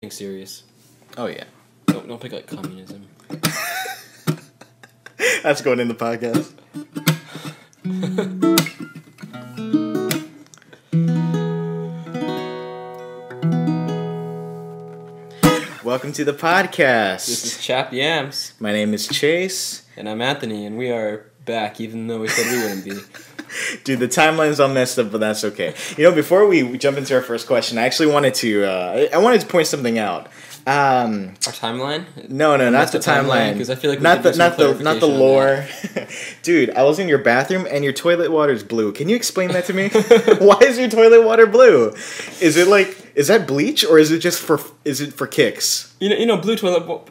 serious. Oh yeah. Don't pick like communism. That's going in the podcast. Welcome to the podcast. This is Chapped Yams. My name is Chase. And I'm Anthony, and we are back, even though we said we wouldn't be. Dude, the timeline's all messed up, but that's okay. You know, before we jump into our first question, I actually wanted to point something out. Our timeline? No, not the timeline. Because I feel like not the lore. Dude, I was in your bathroom and your toilet water is blue. Can you explain that to me? Why is your toilet water blue? Is that bleach or is it for kicks? You know, blue toilet.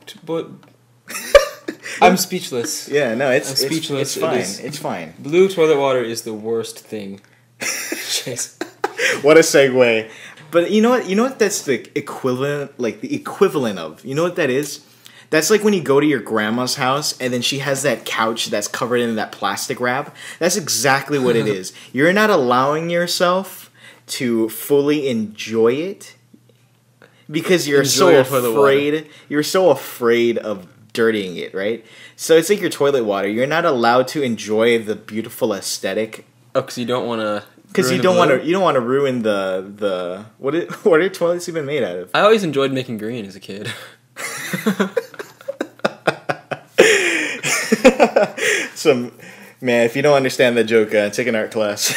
I'm speechless. Yeah, no, I'm speechless. It's fine. It's fine. Blue toilet water is the worst thing. Chase. What a segue. But you know what that's the equivalent of? You know what that is? That's like when you go to your grandma's house and then she has that couch that's covered in that plastic wrap. That's exactly what it is. You're not allowing yourself to fully enjoy it because you're so afraid of dirtying it, right? So it's like your toilet water. You're not allowed to enjoy the beautiful aesthetic. Oh, because you don't want to. Because you don't want to ruin the what are toilets even made out of? I always enjoyed making green as a kid. So, man, if you don't understand that joke, take an art class.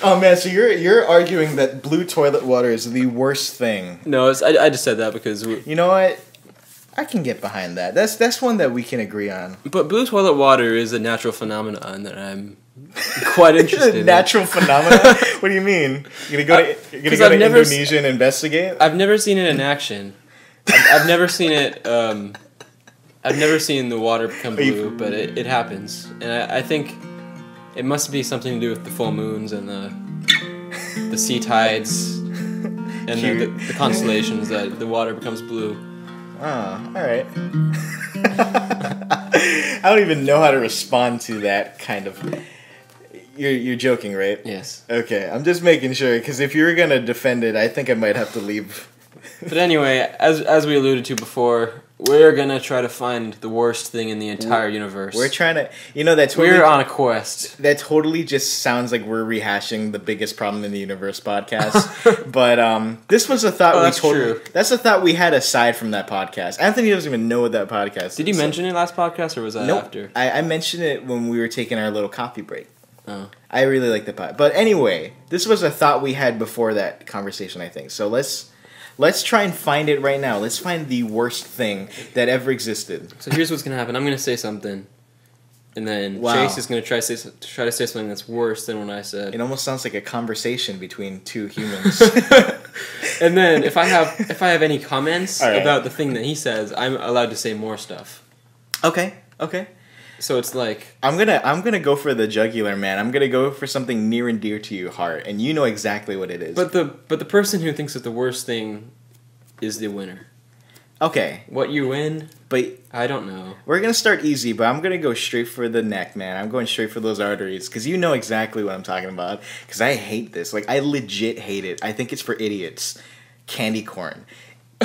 Oh man, so you're arguing that blue toilet water is the worst thing? No, I just said that because you know what? I can get behind that. That's one that we can agree on. But blue toilet water is a natural phenomenon that I'm quite interested in. Natural phenomenon? What do you mean? You're gonna go to Indonesia and investigate? I've never seen it in action. I've never seen it. I've never seen the water become blue, but it happens, and I think it must be something to do with the full moons and the sea tides and the constellations that the water becomes blue. Oh, all right. I don't even know how to respond to that kind of. You're joking, right? Yes. Okay, I'm just making sure because if you were gonna defend it, I think I might have to leave. But anyway, as we alluded to before, we're gonna try to find the worst thing in the entire universe. We're trying to, that's totally, we're on a quest. That totally just sounds like we're rehashing the biggest problem in the universe podcast. But this was a thought true. That's a thought we had aside from that podcast. Anthony doesn't even know what that podcast is. Did you mention it last podcast or was that after? I mentioned it when we were taking our little coffee break. Oh. I really like the pod. But anyway, this was a thought we had before that conversation, I think. So let's try and find it right now. Let's find the worst thing that ever existed. So here's what's gonna happen. I'm gonna say something, and then Chase is gonna try to say something that's worse than what I said. It almost sounds like a conversation between two humans. And then if I have any comments about the thing that he says, I'm allowed to say more stuff. Okay. So it's like I'm gonna go for the jugular, man. I'm gonna go for something near and dear to your heart, and you know exactly what it is. But the person who thinks that the worst thing is the winner. Okay. What you win? But I don't know. We're gonna start easy, but I'm gonna go straight for the neck, man. I'm going straight for those arteries, because you know exactly what I'm talking about. Because I hate this. Like, I legit hate it. I think it's for idiots. Candy corn.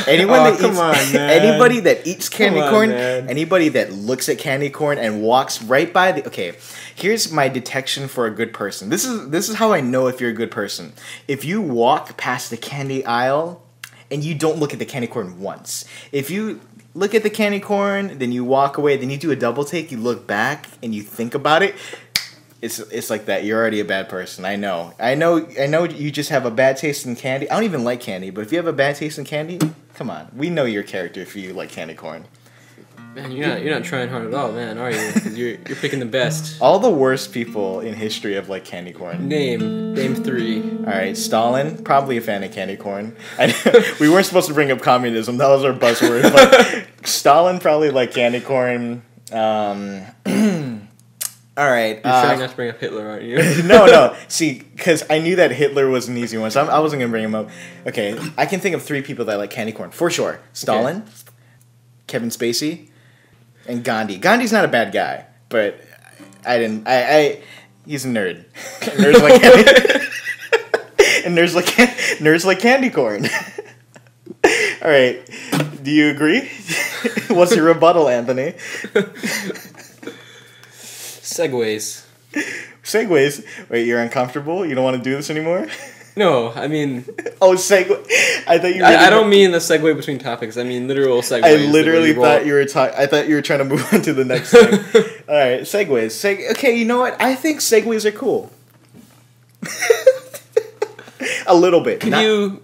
Anybody that eats candy corn, anybody that looks at candy corn and walks right by the... Okay, here's my detection for a good person. This is how I know if you're a good person. If you walk past the candy aisle and you don't look at the candy corn once. If you look at the candy corn, then you walk away, then you do a double take, you look back and you think about it, it's like that. You're already a bad person. I know you just have a bad taste in candy. I don't even like candy, but if you have a bad taste in candy, come on. We know your character if you like candy corn. Man, you're not trying hard at all, man, are you? 'Cause you're picking the best. All the worst people in history have liked candy corn. Name 3. All right, Stalin, probably a fan of candy corn. We weren't supposed to bring up communism. That was our buzzword. But Stalin probably liked candy corn. All right. You're trying not to bring up Hitler, aren't you? No. See, because I knew that Hitler was an easy one, so I wasn't going to bring him up. Okay, I can think of 3 people that like candy corn, for sure. Stalin, Kevin Spacey, and Gandhi. Gandhi's not a bad guy, but he's a nerd. Nerds like candy. And nerds like candy corn. All right. Do you agree? What's your rebuttal, Anthony? Segways. Segways. Wait, you're uncomfortable? You don't want to do this anymore? No, I mean... Oh, segue. I thought you were... I don't mean the segue between topics. I mean literal segues. I literally thought you were I thought you were trying to move on to the next thing. All right, segues. Okay, you know what? I think segues are cool. A little bit. Can you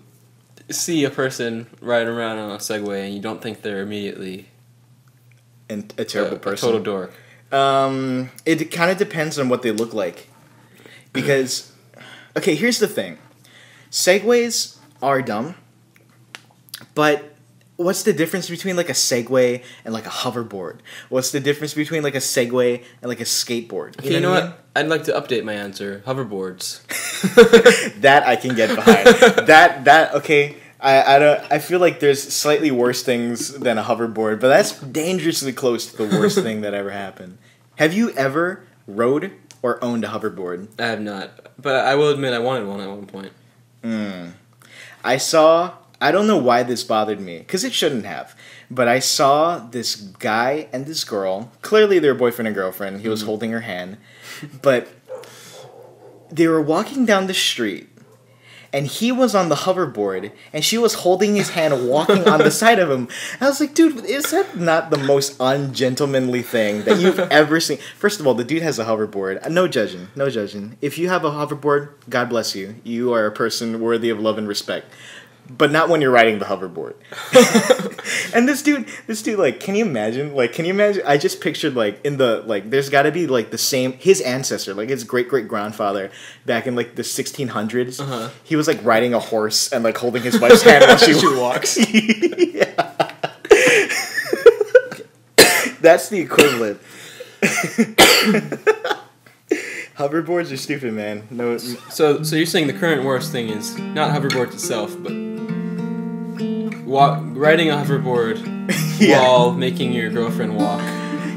see a person riding around on a Segway and you don't think they're immediately and a terrible person? A total dork. It kind of depends on what they look like. Because, okay, here's the thing. Segways are dumb, but what's the difference between like a Segway and like a hoverboard? What's the difference between like a Segway and like a skateboard? Okay, you know what? I'd like to update my answer. Hoverboards. That I can get behind. Okay. I feel like there's slightly worse things than a hoverboard, but that's dangerously close to the worst thing that ever happened. Have you ever rode or owned a hoverboard? I have not, but I will admit I wanted one at one point. I don't know why this bothered me, because it shouldn't have, but I saw this guy and this girl, clearly they're boyfriend and girlfriend, he was holding her hand, but they were walking down the street, and he was on the hoverboard, and she was holding his hand walking on the side of him. I was like, dude, is that not the most ungentlemanly thing that you've ever seen? First of all, the dude has a hoverboard. No judging, no judging. If you have a hoverboard, God bless you. You are a person worthy of love and respect. But not when you're riding the hoverboard. And this dude, like, can you imagine? I just pictured, like, there's gotta be, like, the same, his ancestor, like, his great-great-grandfather, back in, like, the 1600s. Uh-huh. He was, like, riding a horse and, like, holding his wife's hand while she walks. Yeah. That's the equivalent. Hoverboards are stupid, man. No. So you're saying the current worst thing is not hoverboards itself, but riding a hoverboard while making your girlfriend walk.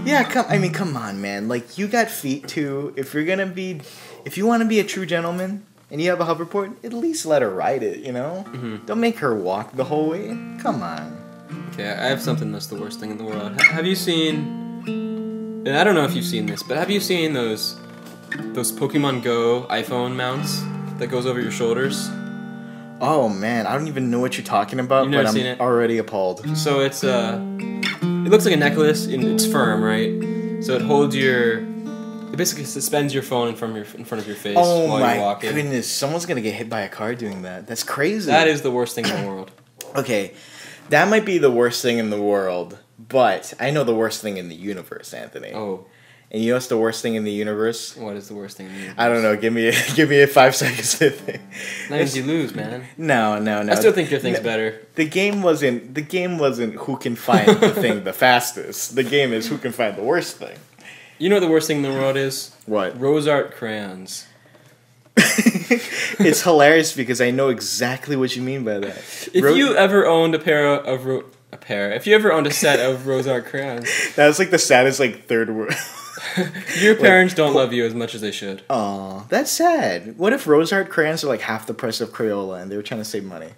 Yeah, come on, man. Like, you got feet too. If you want to be a true gentleman and you have a hoverboard, at least let her ride it. You know, Don't make her walk the whole way. Come on. Okay, I have something that's the worst thing in the world. Have you seen? And I don't know if you've seen this, but have you seen those Pokemon Go iPhone mounts that goes over your shoulders? Oh man, I don't even know what you're talking about, You've never but seen I'm it? Already appalled. So it looks like a necklace and it's firm, right? So it basically suspends your phone in front of your face while you're walking. Oh my goodness, someone's gonna get hit by a car doing that. That's crazy. That is the worst thing in the world. Okay, that might be the worst thing in the world, but I know the worst thing in the universe, Anthony. Oh. And you know what's the worst thing in the universe? What is the worst thing in the universe? I don't know. Give me a 5 seconds to think. That means you lose, man. No. I still think your thing's better. The game wasn't who can find the thing the fastest. The game is who can find the worst thing. You know what the worst thing in the world is? What? Rose art crayons. It's hilarious because I know exactly what you mean by that. If you ever owned if you ever owned a set of rose art crayons, that's like the saddest third word. Your parents don't love you as much as they should. Aw, that's sad. What if rose art crayons are like half the price of Crayola and they were trying to save money?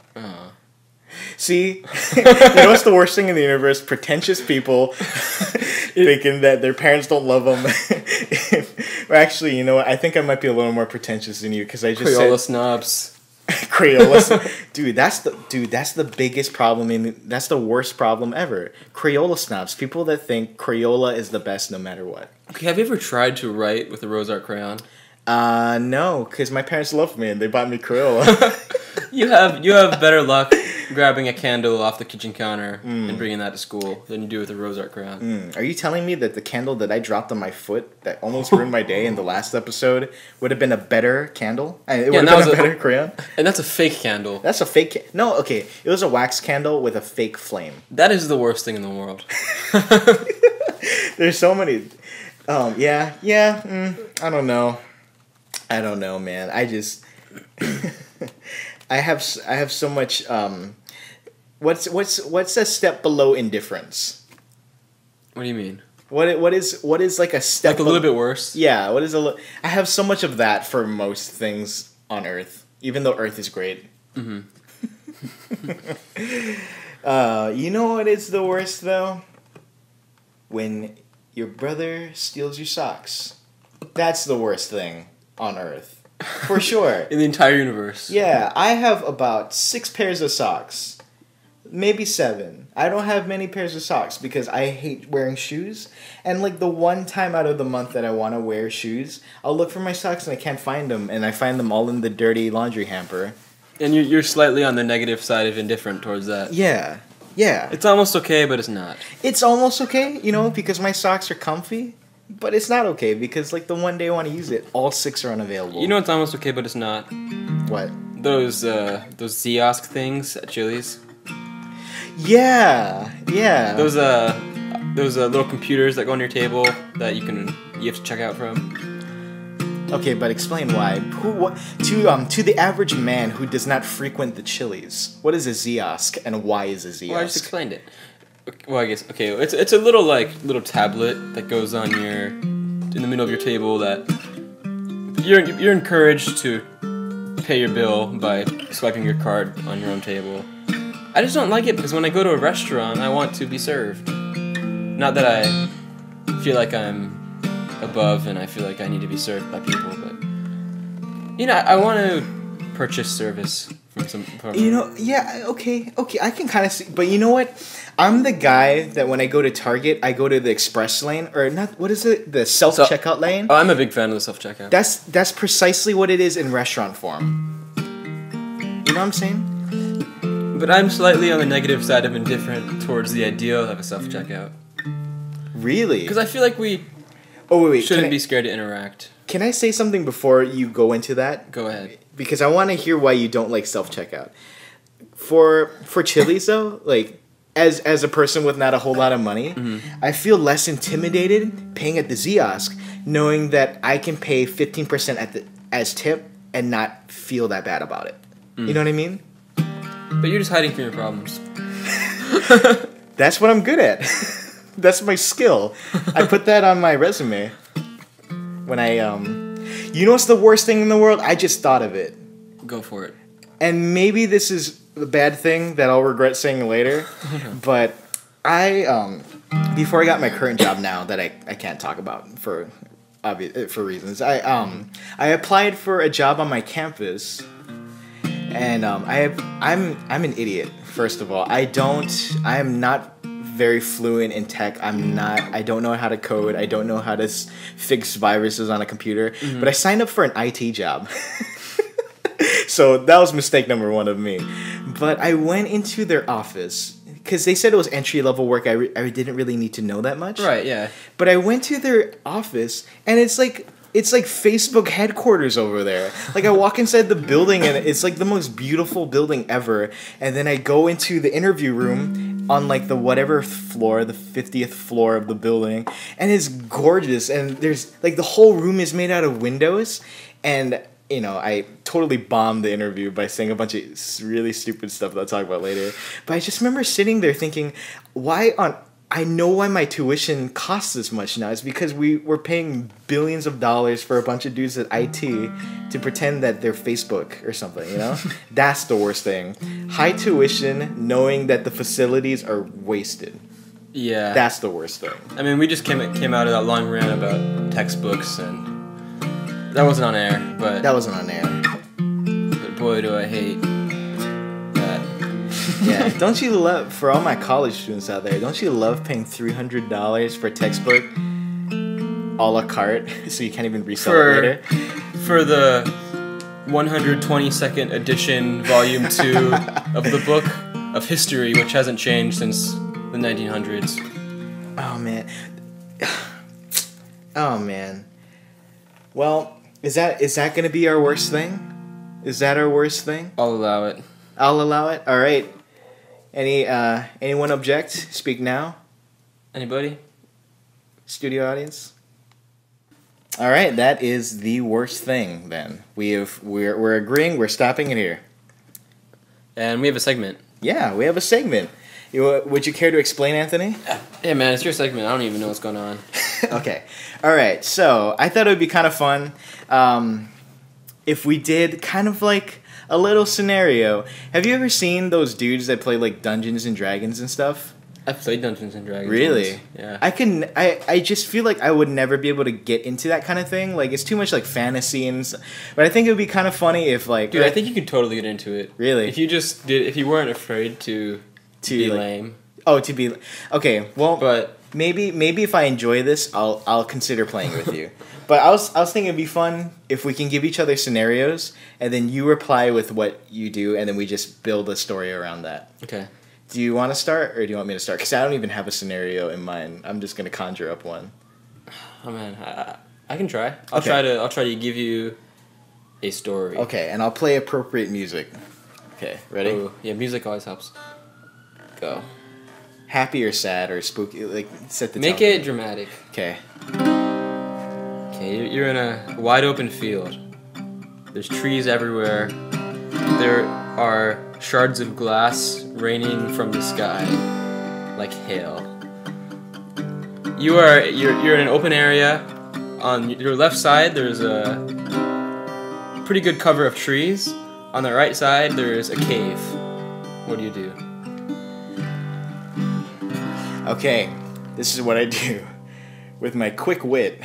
See? You know what's the worst thing in the universe? Pretentious people thinking that their parents don't love them. Or actually, you know what? I think I might be a little more pretentious than you because I just Crayola snobs. Crayola, dude, that's the biggest problem that's the worst problem ever. Crayola snobs, people that think Crayola is the best no matter what. Okay, have you ever tried to write with a rose art crayon? No, because my parents loved me and they bought me Crayola. You have better luck grabbing a candle off the kitchen counter and bringing that to school than you do with a rose art crayon. Are you telling me that the candle that I dropped on my foot that almost ruined my day in the last episode would have been a better candle? It would have been a better crayon? And that's a fake candle. That's a fake No, okay. It was a wax candle with a fake flame. That is the worst thing in the world. There's so many... I don't know, man. I just... I have so much. What's a step below indifference? What do you mean? What is like a step? Like a little bit worse. Yeah. What is I have so much of that for most things on Earth, even though Earth is great. You know what is the worst though? When your brother steals your socks. That's the worst thing on earth. For sure. In the entire universe. Yeah, I have about 6 pairs of socks. Maybe 7. I don't have many pairs of socks because I hate wearing shoes. And like the one time out of the month that I want to wear shoes, I'll look for my socks and I can't find them. And I find them all in the dirty laundry hamper. And you're slightly on the negative side of indifferent towards that. Yeah. Yeah. It's almost okay, but it's not. It's almost okay, you know, because my socks are comfy. But it's not okay because like the one day I want to use it, all 6 are unavailable. You know it's almost okay, but it's not. What? Those Ziosk things at Chili's. Yeah. Yeah. Those little computers that go on your table that you have to check out from. Okay, but explain why. To the average man who does not frequent the Chili's, what is a Ziosk and why is a Ziosk? Well, I just explained it. Well, I guess okay. It's a little tablet that goes on in the middle of your table that you're encouraged to pay your bill by swiping your card on your own table. I just don't like it because when I go to a restaurant, I want to be served. Not that I feel like I'm above and I feel like I need to be served by people, but I want to purchase service from okay, I can kind of see, but you know what? I'm the guy that when I go to Target, I go to the express lane, or not, what is it? The self-checkout lane? Oh, I'm a big fan of the self-checkout. That's precisely what it is in restaurant form. You know what I'm saying? But I'm slightly on the negative side of indifferent towards the idea of a self-checkout. Really? Because I feel like we shouldn't be scared to interact. Can I say something before you go into that? Go ahead. Because I want to hear why you don't like self-checkout. For Chili's though, like as a person with not a whole lot of money, I feel less intimidated paying at the Ziosk, knowing that I can pay 15% as tip and not feel that bad about it. You know what I mean? But you're just hiding from your problems. That's what I'm good at. That's my skill. I put that on my resume. When I you know what's the worst thing in the world? I just thought of it. Go for it. And maybe this is the bad thing that I'll regret saying later, but I before I got my current job now that I can't talk about for reasons. I applied for a job on my campus, and I'm an idiot. First of all, I am not very fluent in tech. I don't know how to code. I don't know how to fix viruses on a computer. But I signed up for an IT job. So that was mistake number 1 of me. But I went into their office because they said it was entry-level work. I didn't really need to know that much. Right, yeah. But I went to their office, and it's like Facebook headquarters over there. Like I walk inside the building, and it's like the most beautiful building ever. And then I go into the interview room on like the whatever floor, the 50th floor of the building, and it's gorgeous. And there's like the whole room is made out of windows, and I totally bombed the interview by saying a bunch of really stupid stuff that I'll talk about later. But I just remember sitting there thinking, I know why my tuition costs this much now. It's because we're paying billions of dollars for a bunch of dudes at IT to pretend that they're Facebook or something, That's the worst thing. High tuition, knowing that the facilities are wasted. Yeah. That's the worst thing. I mean, we just came out of that long rant about textbooks, and that wasn't on air, but... That wasn't on air. But boy, do I hate that. Yeah, don't you love, for all my college students out there, don't you love paying $300 for a textbook a la carte so you can't even resell it later? For the 122nd edition, volume 2 of the book of history, which hasn't changed since the 1900s. Oh, man. Oh, man. Well, is that going to be our worst thing? Is that our worst thing? I'll allow it. I'll allow it? All right. Anyone object? Speak now. Anybody? Studio audience? All right, that is the worst thing then. We're agreeing, we're stopping it here. And we have a segment. Yeah, we have a segment. Would you care to explain, Anthony? Yeah, man, it's your segment. I don't even know what's going on. Okay. All right. So I thought it would be kind of fun if we did kind of like a little scenario. Have you ever seen those dudes that play like Dungeons and Dragons and stuff? I've played Dungeons and Dragons. Really? Once. Yeah. I just feel like I would never be able to get into that kind of thing. Like it's too much like fantasy and but I think it would be kind of funny if like dude, I think you could totally get into it. Really? If you weren't afraid to be like, lame. Oh, to be okay. Well, but maybe if I enjoy this, I'll consider playing with you. But I was thinking it'd be fun if we can give each other scenarios and then you reply with what you do and then we just build a story around that. Okay. Do you want to start or do you want me to start? Because I don't even have a scenario in mind. I'm just gonna conjure up one. Oh man, I can try. I'll try to give you a story. Okay, and I'll play appropriate music. Okay, ready? Ooh, yeah, music always helps. Go. Happy or sad or spooky? Like set the Make tone. it dramatic. Okay. Okay, you're in a wide open field. There's trees everywhere. There are shards of glass raining from the sky like hail. You're in an open area. On your left side there's a pretty good cover of trees. On the right side there's a cave. What do you do? Okay, this is what I do with my quick wit.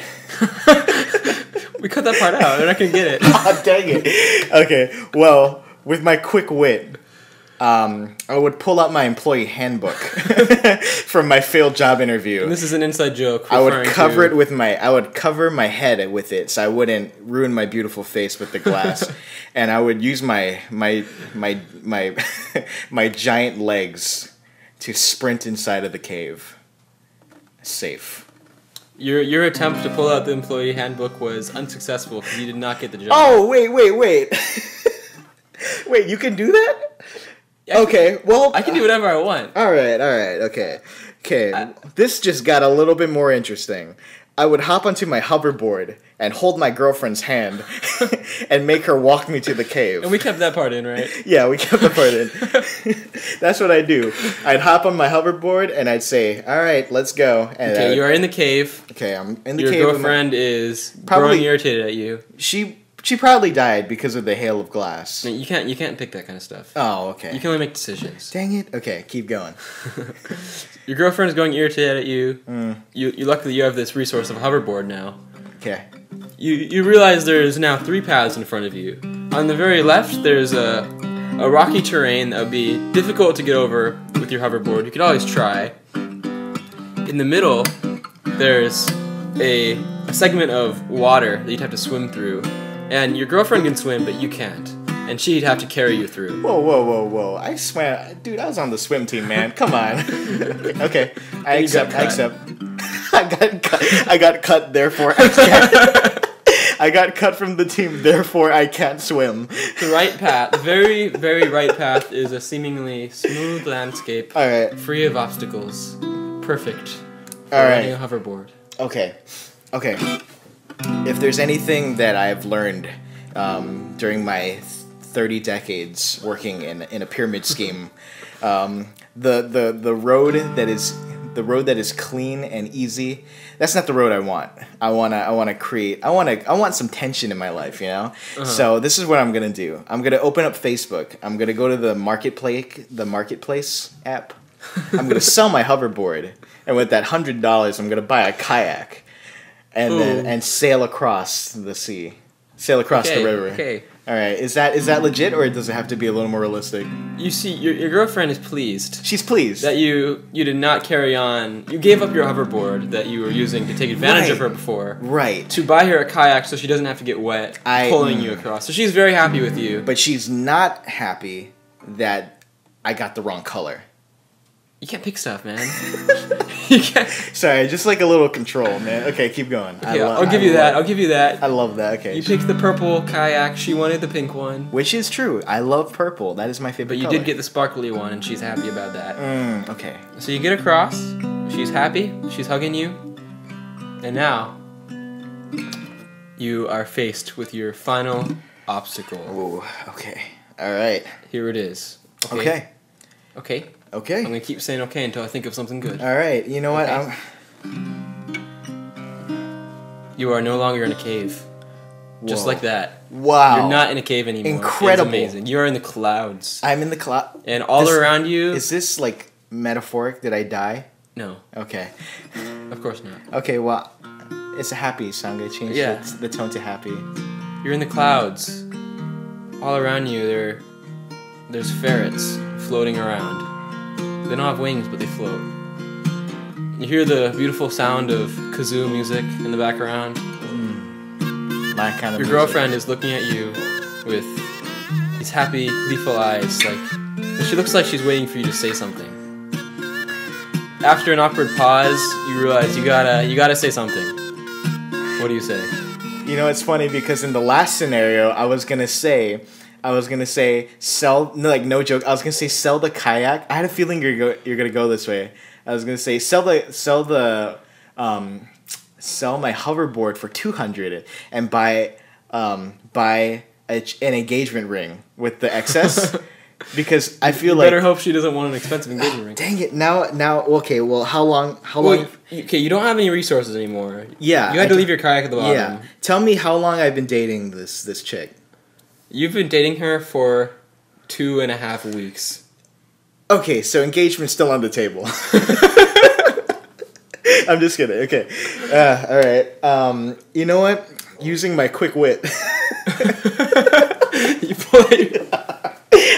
We cut that part out. They're not gonna get it. Oh, dang it. Okay, well, with my quick wit, I would pull out my employee handbook from my failed job interview. And this is an inside joke. I would cover it with I would cover my head with it so I wouldn't ruin my beautiful face with the glass, and I would use my giant legs to sprint inside of the cave. Safe. Your attempt to pull out the employee handbook was unsuccessful because you did not get the job. Oh, wait. Wait, you can do that? Yeah, okay, well... I can do whatever I want. Alright, okay. This just got a little bit more interesting. I would hop onto my hoverboard and hold my girlfriend's hand and make her walk me to the cave. And we kept that part in, right? Yeah, we kept the part in. That's what I'd do. I'd hop on my hoverboard and I'd say, alright, let's go. And okay, you are in the cave. Okay, I'm in the cave. Your girlfriend is growing irritated at you. She probably died because of the hail of glass. No, you can't pick that kind of stuff. Oh, okay. You can only make decisions. Dang it. Okay, keep going. Your girlfriend is going irritated at you. You luckily you have this resource of a hoverboard now. Okay. You realize there's now 3 paths in front of you. On the very left, there's a rocky terrain that would be difficult to get over with your hoverboard. You could always try. In the middle, there's a segment of water that you'd have to swim through. And your girlfriend can swim, but you can't. And she'd have to carry you through. Whoa. I swam. Dude, I was on the swim team, man. Come on. Okay. I accept. I got cut, therefore I can't. I got cut from the team, therefore I can't swim. The right path, the very, very right path is a seemingly smooth landscape. Alright. Free of obstacles. Perfect. For Alright. riding a hoverboard. Okay. If there's anything that I've learned during my 30 decades working in a pyramid scheme, the road that is clean and easy, that's not the road I want. I want some tension in my life, you know? So this is what I'm gonna do. I'm gonna open up Facebook. I'm gonna go to the marketplace app. I'm gonna sell my hoverboard, and with that $100 I'm gonna buy a kayak. And sail across the sea. Sail across the river. Okay. Alright, is that legit, or does it have to be a little more realistic? You see, your girlfriend is pleased. She's pleased. That you did not carry on. You gave up your hoverboard that you were using to take advantage of her before. Right. To buy her a kayak so she doesn't have to get wet pulling you across. So she's very happy with you. But she's not happy that I got the wrong color. You can't pick stuff, man. You can't. Sorry, just like a little control, man. Okay, keep going. Okay, I'll give you that. I'll give you that. I love that. Okay. You picked the purple kayak. She wanted the pink one. Which is true. I love purple. That is my favorite color. But you did get the sparkly one, and she's happy about that. Okay. So you get across. She's happy. She's hugging you. And now, you are faced with your final obstacle. Ooh, okay. All right. Here it is. Okay. I'm gonna keep saying okay until I think of something good. All right. You know what? You are no longer in a cave. Just like that. Wow. You're not in a cave anymore. Incredible. It's amazing. You're in the clouds. I'm in the cloud. And all around you... Is this, like, metaphoric? Did I die? No. Okay. Of course not. Okay, well, it's a happy song. I changed the tone to happy. You're in the clouds. All around you, there's ferrets floating around. They don't have wings, but they float. You hear the beautiful sound of kazoo music in the background. My kind of Your girlfriend is looking at you with these happy, gleeful eyes. Like, she looks like she's waiting for you to say something. After an awkward pause, you realize you gotta say something. What do you say? You know, it's funny because in the last scenario, I was gonna say sell. No, like no joke. I was gonna say sell the kayak. I had a feeling you're gonna go this way. I was gonna say sell my hoverboard for $200 and buy an engagement ring with the excess. Because I feel like... better hope she doesn't want an expensive engagement ring. Dang it. Now, okay, well, how long... Okay, you don't have any resources anymore. Yeah. You had to leave your kayak at the bottom. Yeah. Tell me how long I've been dating this chick. You've been dating her for 2.5 weeks. Okay, so engagement's still on the table. I'm just kidding. Okay. All right. You know what? Using my quick wit. You play...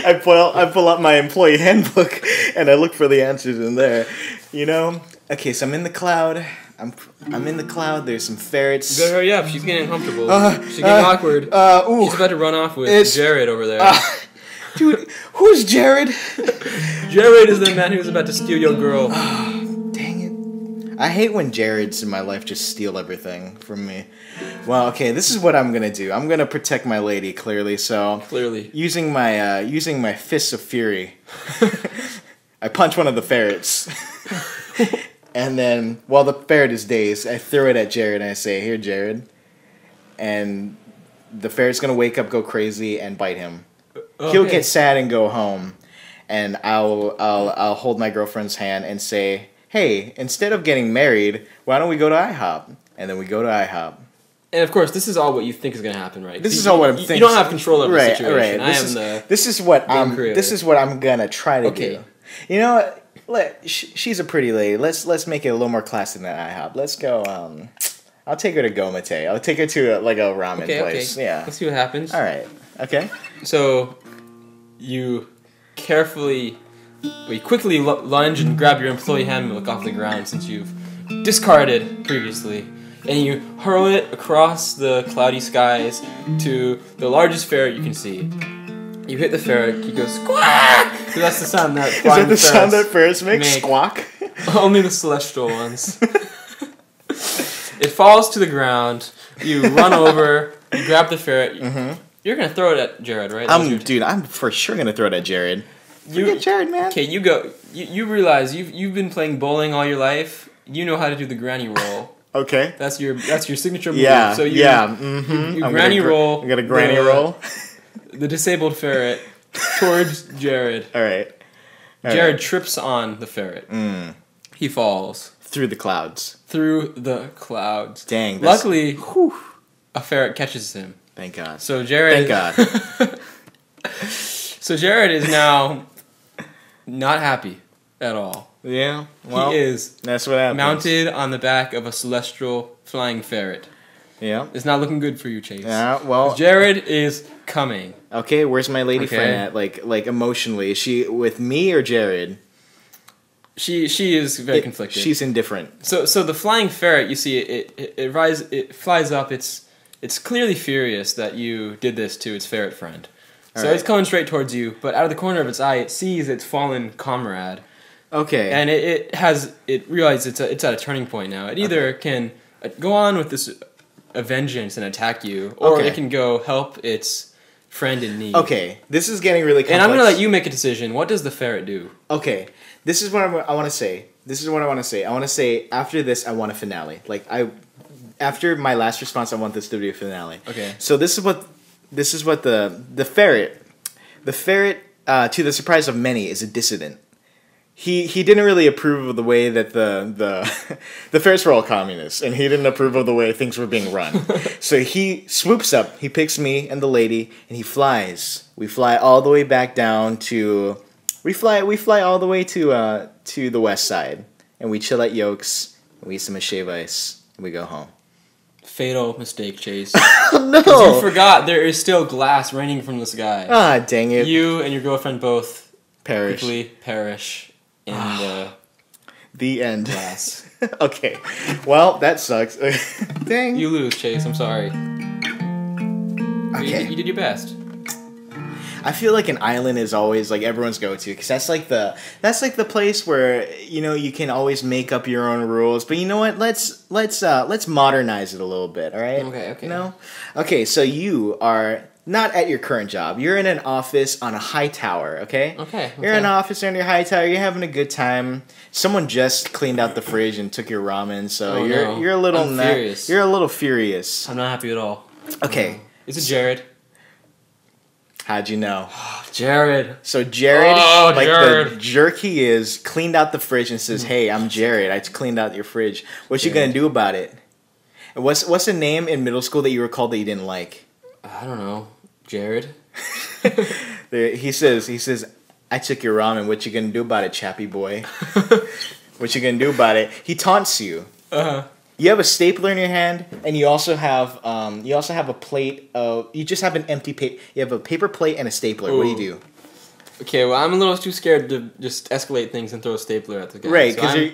I pull up my employee handbook and I look for the answers in there. You know? Okay, so I'm in the cloud. I'm in the cloud. There's some ferrets. You better hurry up. She's getting uncomfortable. She's getting awkward. She's about to run off with Jared over there. Dude, who's Jared? Jared is the man who's about to steal your girl. Dang it. I hate when Jareds in my life just steal everything from me. Well, okay, this is what I'm gonna do. I'm gonna protect my lady, clearly. So using my fists of fury, I punch one of the ferrets, and then while the ferret is dazed, I throw it at Jared and I say, "Here, Jared," and the ferret's gonna wake up, go crazy, and bite him. Okay. He'll get sad and go home, and I'll hold my girlfriend's hand and say, "Hey, instead of getting married, why don't we go to IHOP?" And then we go to IHOP. And of course, this is all what you think is going to happen, right? This is all what I'm thinking. You don't have control over the situation. Right. This is what I'm gonna try to do. You know what? She's a pretty lady. Let's make it a little more classy than IHOP. Let's go. I'll take her to Gomate. I'll take her to a ramen place. Okay. Yeah. Let's see what happens. All right. Okay. So, you quickly lunge and grab your employee handbook off the ground since you've discarded previously. And you hurl it across the cloudy skies to the largest ferret you can see. You hit the ferret, he goes squawk! So that's the sound that flying Is that the sound that ferrets make? Squawk? Only the celestial ones. It falls to the ground, you run over, you grab the ferret, you're gonna throw it at Jared, right? I'm for sure gonna throw it at Jared. Forget Jared, man. Okay, you go. You realize you've been playing bowling all your life. You know how to do the granny roll. Okay. That's your signature move. Yeah. So you granny roll. I'm gonna granny roll. The disabled ferret towards Jared. All right. Jared trips on the ferret. He falls through the clouds. Dang. Luckily, a ferret catches him. Thank God. So Jared. Thank God. So Jared is now not happy at all. Yeah, well, that's what happens. Mounted on the back of a celestial flying ferret. Yeah. It's not looking good for you, Chase. Yeah, well... Jared is coming. Okay, where's my lady friend at, like emotionally? Is she with me or Jared? She is very conflicted. She's indifferent. So the flying ferret, you see, it flies up. It's clearly furious that you did this to its ferret friend. So it's coming straight towards you, but out of the corner of its eye, it sees its fallen comrade. Okay. And it realizes it's at a turning point now. It either can go on with this vengeance and attack you, or it can go help its friend in need. Okay, this is getting really complex. And I'm going to let you make a decision. What does the ferret do? Okay, this is what I want to say. I want to say after this, I want a finale. After my last response, I want this to be a finale. Okay. So this is what the ferret, to the surprise of many, is a dissident. he didn't really approve of the way that the Ferris were all communists, and he didn't approve of the way things were being run. So he swoops up, he picks me and the lady, and he flies. We fly all the way back down to we fly all the way to the west side, and we chill at Yolks, and we eat some shave ice, and we go home. Fatal mistake, Chase. No, you forgot there is still glass raining from the sky. Ah, dang it! You and your girlfriend both perish in the end. Glass. Okay, well that sucks. Dang. You lose, Chase. I'm sorry. Okay. You did your best. I feel like an island is always like everyone's go-to because that's like the place where you can always make up your own rules. But you know what? Let's modernize it a little bit. All right? Okay. No. Okay. So you are not at your current job. You're in an office on a high tower. Okay. Okay. You're in an office on your high tower. You're having a good time. Someone just cleaned out the fridge and took your ramen. So you're a little furious. You're a little furious. I'm not happy at all. Okay. Is it Jared? How'd you know? Jared. So Jared, Jared. The jerk he is, cleaned out the fridge and says, "Hey, I'm Jared. I cleaned out your fridge. What you gonna do about it?" And what's a name in middle school that you were called that you didn't like? I don't know. Jared. He says, "I took your ramen. What you gonna do about it, chappy boy? What you gonna do about it?" He taunts you. You have a stapler in your hand, and you also have a plate of. You just have an empty paper. You have a paper plate and a stapler. Ooh. What do you do? Okay, well, I'm a little too scared to just escalate things and throw a stapler at the guy. Right, because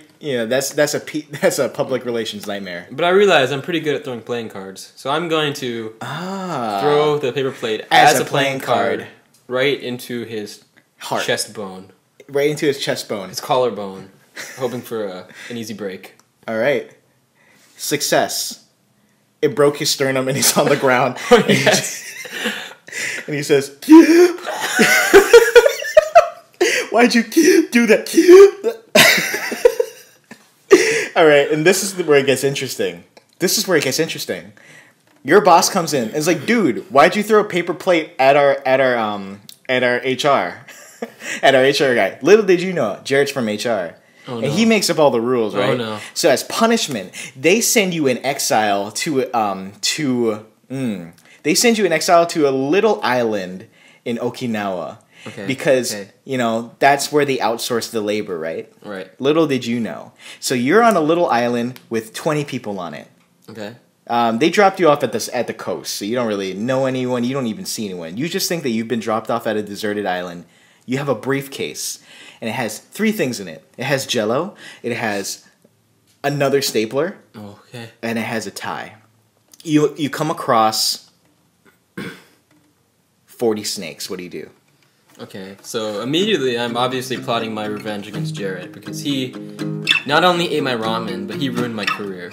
that's a public relations nightmare. But I realize I'm pretty good at throwing playing cards, so I'm going to throw the paper plate as a playing card right into his heart, chest bone, right into his chest bone, his collarbone, hoping for an easy break. All right. Success. It broke his sternum and he's on the ground. Oh, yes. And he says, "Why'd you do that?" All right, and this is where it gets interesting. Your boss comes in and is like, "Dude, why'd you throw a paper plate at our HR, at our HR guy?" Little did you know, Jared's from HR. Oh, no. And he makes up all the rules, right? Oh, no. So as punishment, they send you in exile to a little island in Okinawa. Okay. Because that's where they outsource the labor, right? Right. Little did you know. So you're on a little island with 20 people on it. Okay. They dropped you off at the coast, so you don't really know anyone. You don't even see anyone. You just think that you've been dropped off at a deserted island. You have a briefcase. And it has 3 things in it. It has Jell-O, it has another stapler, okay, and it has a tie. You come across 40 snakes. What do you do? Okay, so immediately I'm obviously plotting my revenge against Jared because he not only ate my ramen, but he ruined my career.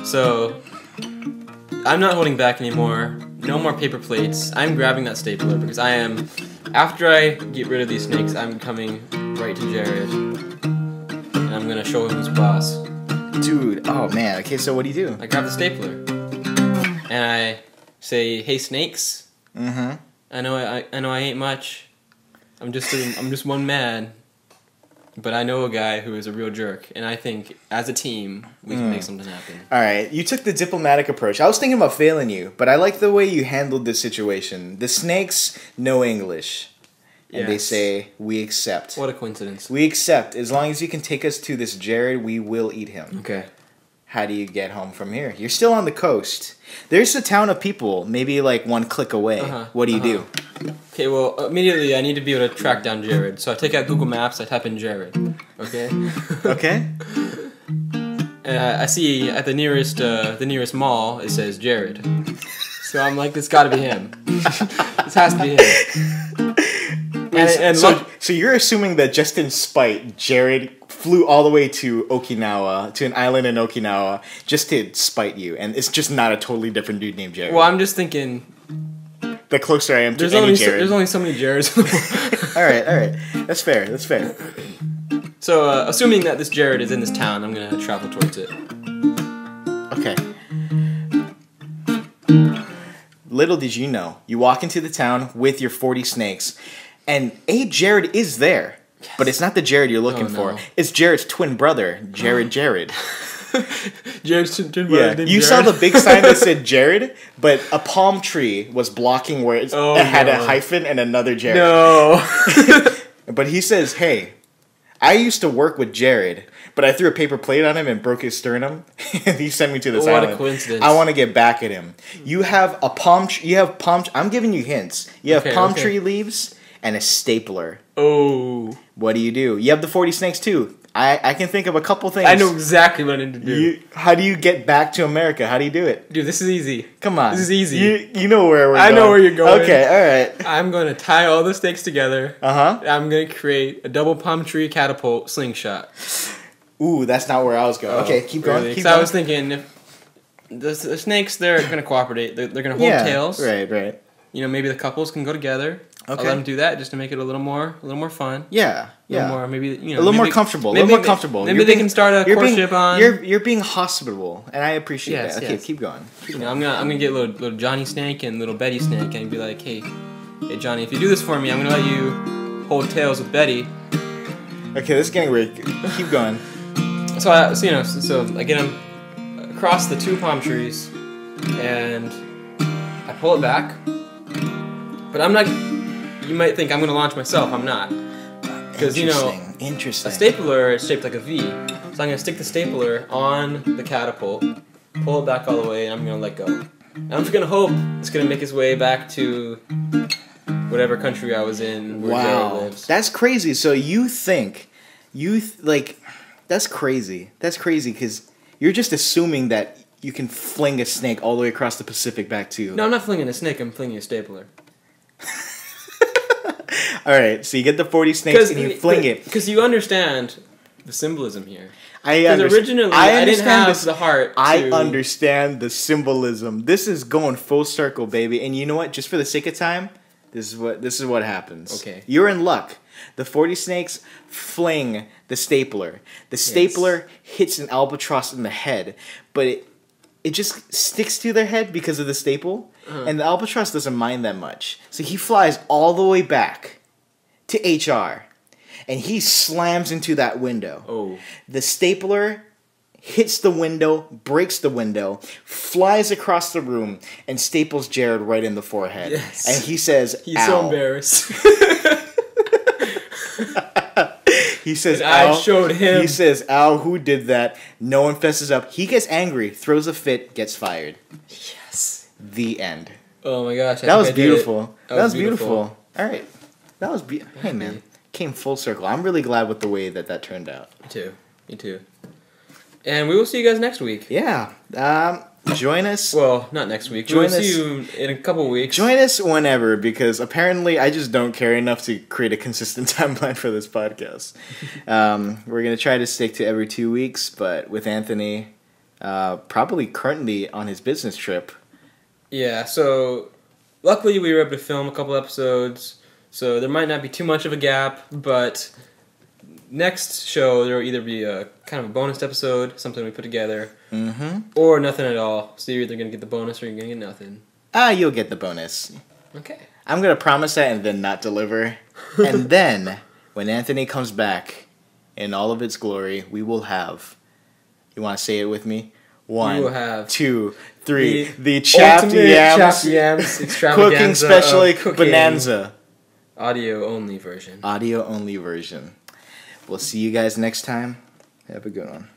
So I'm not holding back anymore. No more paper plates. I'm grabbing that stapler because after I get rid of these snakes, I'm coming right to Jared. And I'm gonna show him who's boss. Dude, oh man, okay, so what do you do? I grab the stapler. And I say, "Hey snakes. Mm-hmm. I know I ain't much. I'm just one man. But I know a guy who is a real jerk, and I think as a team we can make something happen." All right, you took the diplomatic approach. I was thinking about failing you, but I like the way you handled this situation. The snakes know English, and they say, "We accept." What a coincidence. We accept. As long as you can take us to this Jared, we will eat him. Okay. How do you get home from here? You're still on the coast. There's a town of people, maybe like 1 click away. What do you do? Okay, well, immediately I need to be able to track down Jared. So I take out Google Maps, I type in Jared. Okay? Okay. And I see at the nearest mall, it says Jared. So I'm like, this gotta be him. This has to be him. So you're assuming that just in spite, Jared flew all the way to Okinawa, to an island in Okinawa, just to spite you, and it's just not a totally different dude named Jared. Well, I'm just thinking, the closer I am to any Jared. there's only so many Jareds. All right. That's fair. So, assuming that this Jared is in this town, I'm gonna travel towards it. Okay. Little did you know, you walk into the town with your 40 snakes, and Jared is there. But it's not the Jared you're looking for. It's Jared's twin brother, Jared. Jared's twin brother. Yeah, you saw the big sign that said Jared, but a palm tree was blocking where it had a hyphen and another Jared. No. But he says, "Hey, I used to work with Jared, but I threw a paper plate on him and broke his sternum, and he sent me to this island. What a coincidence! I want to get back at him. You have a palm. I'm giving you hints. You have palm tree leaves and a stapler. Oh, what do? You have the 40 snakes too. I can think of a couple things. I know exactly what I need to do. How do you get back to America? How do you do it? Dude, this is easy. Come on. This is easy. You know where we're going. I know where you're going. Okay, all right. I'm going to tie all the snakes together. Uh-huh. I'm going to create a double palm tree catapult slingshot. Ooh, that's not where I was going. Okay, keep going. Really? I was thinking if the snakes, they're going to cooperate. They're going to hold tails. Right. You know, maybe the couples can go together. Okay. I'll let them do that just to make it a little more fun. Yeah. A little more, maybe, you know, a little more comfortable. Maybe they can start a courtship on. You're being hospitable, and I appreciate that. Okay, keep going. You know, I'm gonna get little Johnny Snake and little Betty Snake, and be like, hey Johnny, if you do this for me, I'm gonna let you hold tails with Betty. Okay, this is getting weird. Keep going. So I get him across the two palm trees, and I pull it back. But I'm not. You might think I'm gonna launch myself. I'm not. Because, Interesting. A stapler is shaped like a V. So I'm going to stick the stapler on the catapult, pull it back all the way, and I'm going to let go. And I'm just going to hope it's going to make its way back to whatever country I was in where Jared lives. That's crazy. So you think, that's crazy. That's crazy because you're just assuming that you can fling a snake all the way across the Pacific back to... No, I'm not flinging a snake. I'm flinging a stapler. All right, so you get the 40 snakes and you fling it. Because you understand the symbolism here. Because originally I didn't have the heart. I understand the symbolism. This is going full circle, baby. And you know what? Just for the sake of time, this is what happens. Okay. You're in luck. The 40 snakes fling the stapler. The stapler hits an albatross in the head, but it just sticks to their head because of the staple. And the albatross doesn't mind that much. So he flies all the way back to HR, and he slams into that window. Oh. The stapler hits the window, breaks the window, flies across the room, and staples Jared right in the forehead. Yes. And he says, He's ow. so embarrassed. He says, and ow. I showed him. He says, ow, who did that? No one fesses up. He gets angry, throws a fit, gets fired. Yes. The end. Oh my gosh. That was beautiful. That was beautiful. All right. That was hey man, came full circle. I'm really glad with the way that turned out. Me too. And we will see you guys next week. Yeah. Join us. Well, not next week. We'll see you in a couple weeks. Join us whenever, because apparently I just don't care enough to create a consistent timeline for this podcast. We're gonna try to stick to every 2 weeks, but with Anthony, probably currently on his business trip. Yeah. So, luckily we were able to film a couple episodes. So there might not be too much of a gap, but next show there will either be a kind of a bonus episode, something we put together, or nothing at all. So you're either going to get the bonus or you're going to get nothing. You'll get the bonus. Okay. I'm going to promise that and then not deliver. And then, when Anthony comes back in all of its glory, we will have... You want to say it with me? 1, 2, 3. The Chapped Yams Extravaganza Cooking Special Bonanza. Audio only version. Audio only version. We'll see you guys next time. Have a good one.